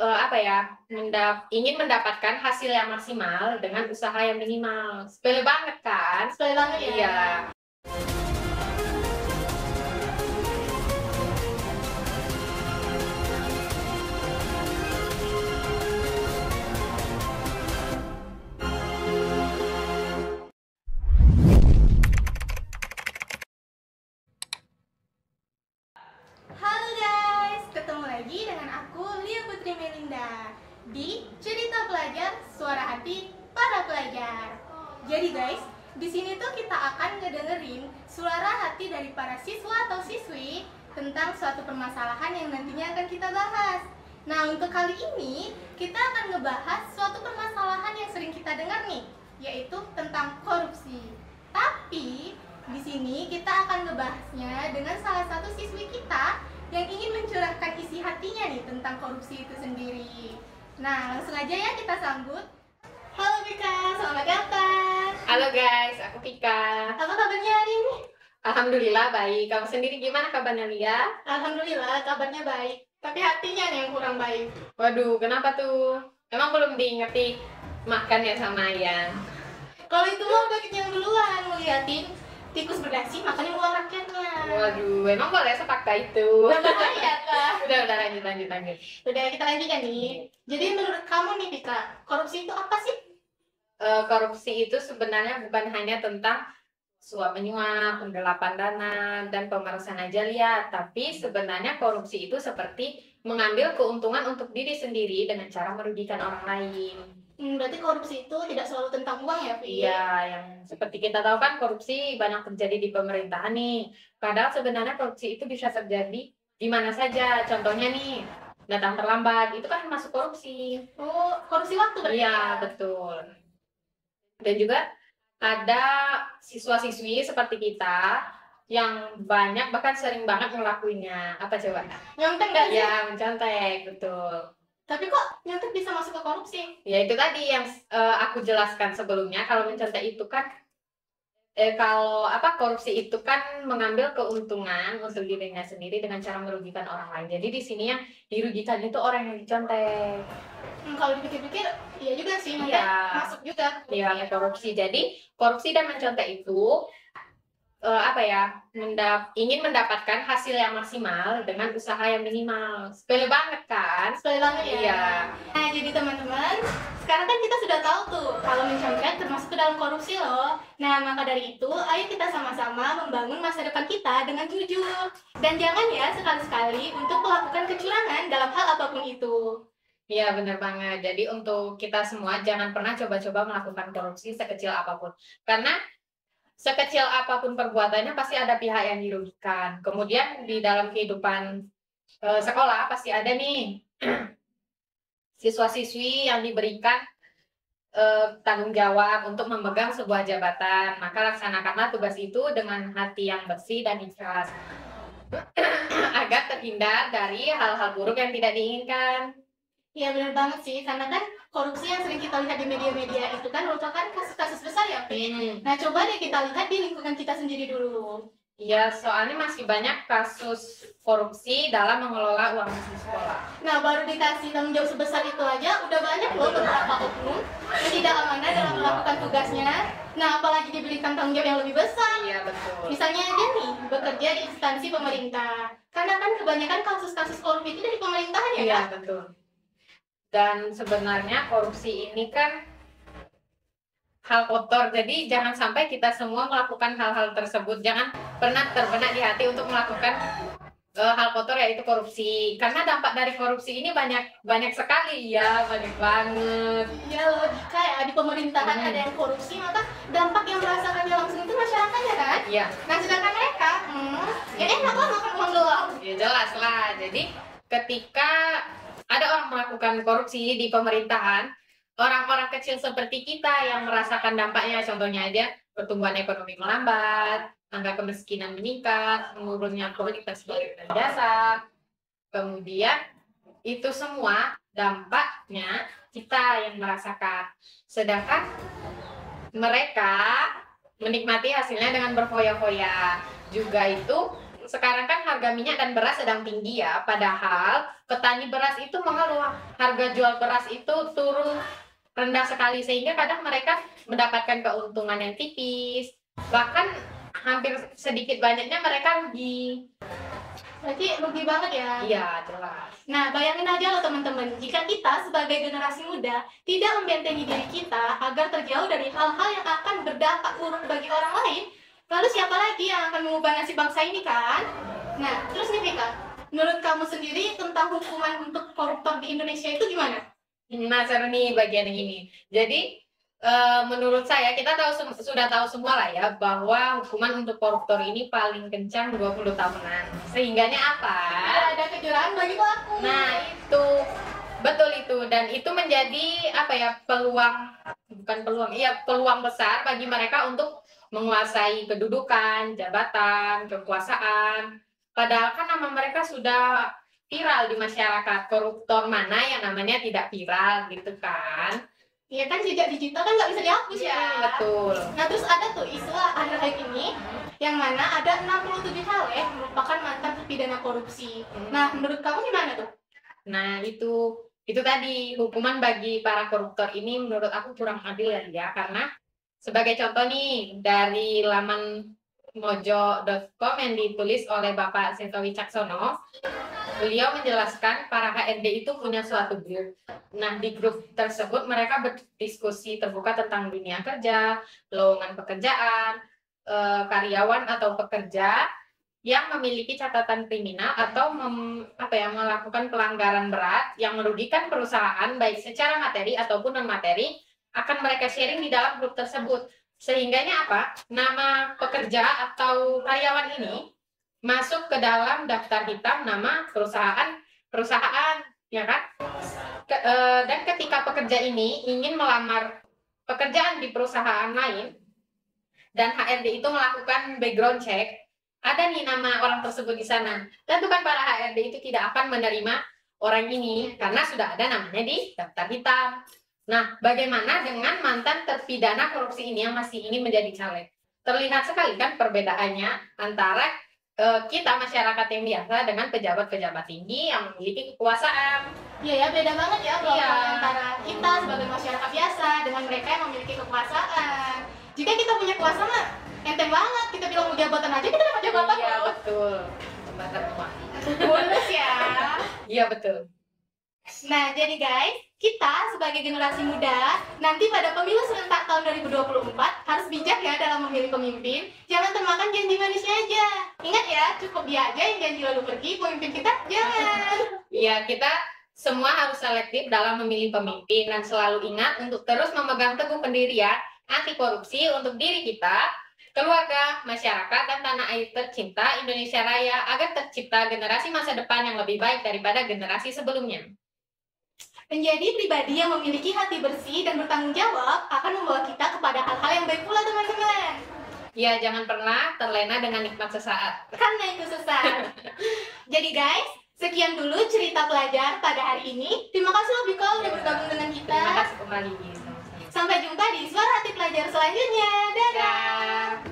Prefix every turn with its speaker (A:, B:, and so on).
A: apa ya, ingin mendapatkan hasil yang maksimal dengan usaha yang minimal. Sepele banget kan?
B: Sepele banget ya.
A: Iya.
B: Halo guys, ketemu lagi dengan aku Lia Putri Melinda di Cerita Pelajar Suara Hati para Pelajar. Jadi guys, di sini tuh kita akan ngedengerin suara hati dari para siswa atau siswi tentang suatu permasalahan yang nantinya akan kita bahas. Nah, untuk kali ini kita akan ngebahas suatu permasalahan yang sering kita dengar nih, yaitu tentang korupsi. Tapi di sini kita akan ngebahasnya dengan salah satu siswi kita yang ingin mencurahkan isi hatinya nih tentang korupsi itu sendiri. Nah, langsung aja ya kita sambut. Halo Pika, selamat datang.
A: Halo guys, aku Pika.
B: Apa kabarnya hari ini?
A: Alhamdulillah baik. Kamu sendiri gimana kabarnya, Lia?
B: Alhamdulillah kabarnya baik, tapi hatinya nih yang kurang baik.
A: Waduh, kenapa tuh? Emang belum diingetin makan ya sama ayah?
B: Kalau itu mah udah kenyang duluan, ngeliatin tikus berdasi makannya uang rakyatnya.
A: Waduh, emang boleh sepakta itu?
B: Udah bahaya kak.
A: Udah lanjut.
B: Udah kita lanjutkan nih. Jadi menurut kamu nih Pika, korupsi itu apa sih?
A: Korupsi itu sebenarnya bukan hanya tentang suap menyuap, penggelapan dana, dan pemerasan aja lihat, tapi sebenarnya korupsi itu seperti mengambil keuntungan untuk diri sendiri dengan cara merugikan orang lain.
B: Berarti korupsi itu tidak selalu tentang uang ya, Vi?
A: Iya, yang seperti kita tahu kan korupsi banyak terjadi di pemerintahan nih. Padahal sebenarnya korupsi itu bisa terjadi di mana saja. Contohnya nih, datang terlambat, itu kan masuk korupsi.
B: Oh, korupsi waktu berarti?
A: Iya, betul. Dan juga ada siswa-siswi seperti kita yang banyak bahkan sering banget ngelakuinnya. Apa coba?
B: Nyontek nggak sih?
A: Ya, mencontek, betul.
B: Tapi kok nyontek bisa masuk ke korupsi?
A: Ya itu tadi yang aku jelaskan sebelumnya. Kalau mencontek itu kan korupsi itu kan mengambil keuntungan untuk dirinya sendiri dengan cara merugikan orang lain. Jadi di sini yang dirugikan itu orang yang dicontek.
B: Kalau dipikir-pikir, iya juga sih,
A: Iya.
B: masuk juga.
A: Iya, korupsi. Jadi korupsi dan mencontek itu ingin mendapatkan hasil yang maksimal dengan usaha yang minimal. Sepele banget kan?
B: Sepele banget ya.
A: Iya.
B: Nah, jadi teman-teman, sekarang kan kita sudah tahu tuh kalau mencontek termasuk ke dalam korupsi loh. Nah, maka dari itu, ayo kita sama-sama membangun masa depan kita dengan jujur. Dan jangan ya sekali-sekali untuk melakukan kecurangan dalam hal apapun itu.
A: Iya, benar banget. Jadi untuk kita semua jangan pernah coba-coba melakukan korupsi sekecil apapun. Karena sekecil apapun perbuatannya pasti ada pihak yang dirugikan. Kemudian di dalam kehidupan sekolah pasti ada nih siswa-siswi yang diberikan tanggung jawab untuk memegang sebuah jabatan. Maka laksanakanlah tugas itu dengan hati yang bersih dan ikhlas agar terhindar dari hal-hal buruk yang tidak diinginkan.
B: Iya benar banget sih, karena kan korupsi yang sering kita lihat di media-media itu kan merupakan kasus-kasus besar ya, Vin. Nah coba deh kita lihat di lingkungan kita sendiri dulu.
A: Iya, soalnya masih banyak kasus korupsi dalam mengelola uang hasil sekolah.
B: Nah baru dikasih tanggung jawab sebesar itu aja, udah banyak loh beberapa oknum yang tidak amanah dalam melakukan tugasnya. Nah apalagi diberikan tanggung jawab yang lebih besar.
A: Iya betul.
B: Misalnya dia nih bekerja di instansi pemerintah, karena kan kebanyakan kasus-kasus korupsi itu dari pemerintahan ya.
A: Iya
B: Kak?
A: betul. Dan sebenarnya korupsi ini kan hal kotor, jadi jangan sampai kita semua melakukan hal-hal tersebut. Jangan pernah terbenak di hati untuk melakukan hal kotor yaitu korupsi. Karena dampak dari korupsi ini banyak sekali ya, banyak banget.
B: Iya logika ya, di pemerintahan ada yang korupsi, maka dampak yang merasakannya langsung itu masyarakatnya kan?
A: Iya.
B: Nah sedangkan mereka, ya enak lah makan uang doang.
A: Ya jelas lah. Jadi ketika ada orang melakukan korupsi di pemerintahan, orang-orang kecil seperti kita yang merasakan dampaknya, contohnya aja pertumbuhan ekonomi melambat, angka kemiskinan meningkat, menurunnya kualitas barang dan jasa, kemudian itu semua dampaknya kita yang merasakan. Sedangkan mereka menikmati hasilnya dengan berfoya-foya. Juga itu sekarang kan harga minyak dan beras sedang tinggi ya, padahal petani beras itu mengeluh harga jual beras itu turun rendah sekali, sehingga kadang mereka mendapatkan keuntungan yang tipis, bahkan hampir sedikit banyaknya mereka rugi.
B: Berarti rugi banget ya.
A: Iya, jelas.
B: Nah, bayangin aja loh teman-teman, jika kita sebagai generasi muda tidak membentengi diri kita agar terjauh dari hal-hal yang akan berdampak buruk bagi orang lain, lalu siapa lagi yang akan mengubah nasib bangsa ini kan? Nah, terus nih Vika, menurut kamu sendiri tentang hukuman untuk koruptor di Indonesia itu gimana?
A: Nah, seru nih bagian yang ini. Jadi, menurut saya, kita sudah tahu semua lah ya, bahwa hukuman untuk koruptor ini paling kencang 20 tahunan. Sehingganya apa?
B: Ada kejuaraan bagi pelaku.
A: Nah, itu. Betul itu. Dan itu menjadi, apa ya, peluang besar bagi mereka untuk menguasai kedudukan, jabatan, kekuasaan. Padahal kan nama mereka sudah viral di masyarakat. Koruptor mana yang namanya tidak viral gitu kan?
B: Iya kan, jejak digital kan nggak bisa dihapus ya.
A: Betul.
B: Nah, terus ada tuh isu akhir-akhir ini yang mana ada 67 caleg merupakan mantan terpidana korupsi. Nah, menurut kamu gimana tuh?
A: Nah, itu tadi hukuman bagi para koruptor ini menurut aku kurang adil ya, karena sebagai contoh nih dari laman mojo.com yang ditulis oleh Bapak Seto Wicaksono, beliau menjelaskan para HRD itu punya suatu grup. Nah, di grup tersebut mereka berdiskusi terbuka tentang dunia kerja, lowongan pekerjaan, karyawan atau pekerja yang memiliki catatan kriminal atau melakukan pelanggaran berat yang merugikan perusahaan baik secara materi ataupun non materi, akan mereka sharing di dalam grup tersebut. Sehingganya apa? Nama pekerja atau karyawan ini masuk ke dalam daftar hitam nama perusahaan, ya kan? Dan ketika pekerja ini ingin melamar pekerjaan di perusahaan lain dan HRD itu melakukan background check, ada nih nama orang tersebut di sana. Tentu kan para HRD itu tidak akan menerima orang ini karena sudah ada namanya di daftar hitam. Nah, bagaimana dengan mantan terpidana korupsi ini yang masih ingin menjadi caleg? Terlihat sekali kan perbedaannya antara kita masyarakat yang biasa dengan pejabat-pejabat tinggi yang memiliki kekuasaan.
B: Iya ya, beda banget ya
A: Iya.
B: antara kita sebagai masyarakat biasa dengan mereka yang memiliki kekuasaan. Jika kita punya kuasa mah enteng banget, kita bilang mau jabatan aja kita dapat jabatan.
A: Iya,
B: loh.
A: betul. Jabatan uang.
B: Bonus ya.
A: Iya, betul.
B: Nah, jadi guys, kita sebagai generasi muda nanti pada pemilu serentak tahun 2024 harus bijak ya dalam memilih pemimpin. Jangan termakan janji manisnya aja. Ingat ya, cukup dia aja yang janji lalu pergi, pemimpin kita jangan.
A: Iya, kita semua harus selektif dalam memilih pemimpin dan selalu ingat untuk terus memegang teguh pendirian anti korupsi untuk diri kita, keluarga, masyarakat, dan tanah air tercinta Indonesia Raya agar tercipta generasi masa depan yang lebih baik daripada generasi sebelumnya.
B: Menjadi pribadi yang memiliki hati bersih dan bertanggung jawab akan membawa kita kepada hal-hal yang baik pula teman-teman.
A: Ya, jangan pernah terlena dengan nikmat sesaat.
B: Karena itu sesat. Jadi guys, sekian dulu cerita pelajar pada hari ini. Terima kasih loh Biko udah bergabung dengan kita.
A: Terima kasih kembali.
B: Sampai jumpa di Suara Hati Pelajar selanjutnya. Dadah.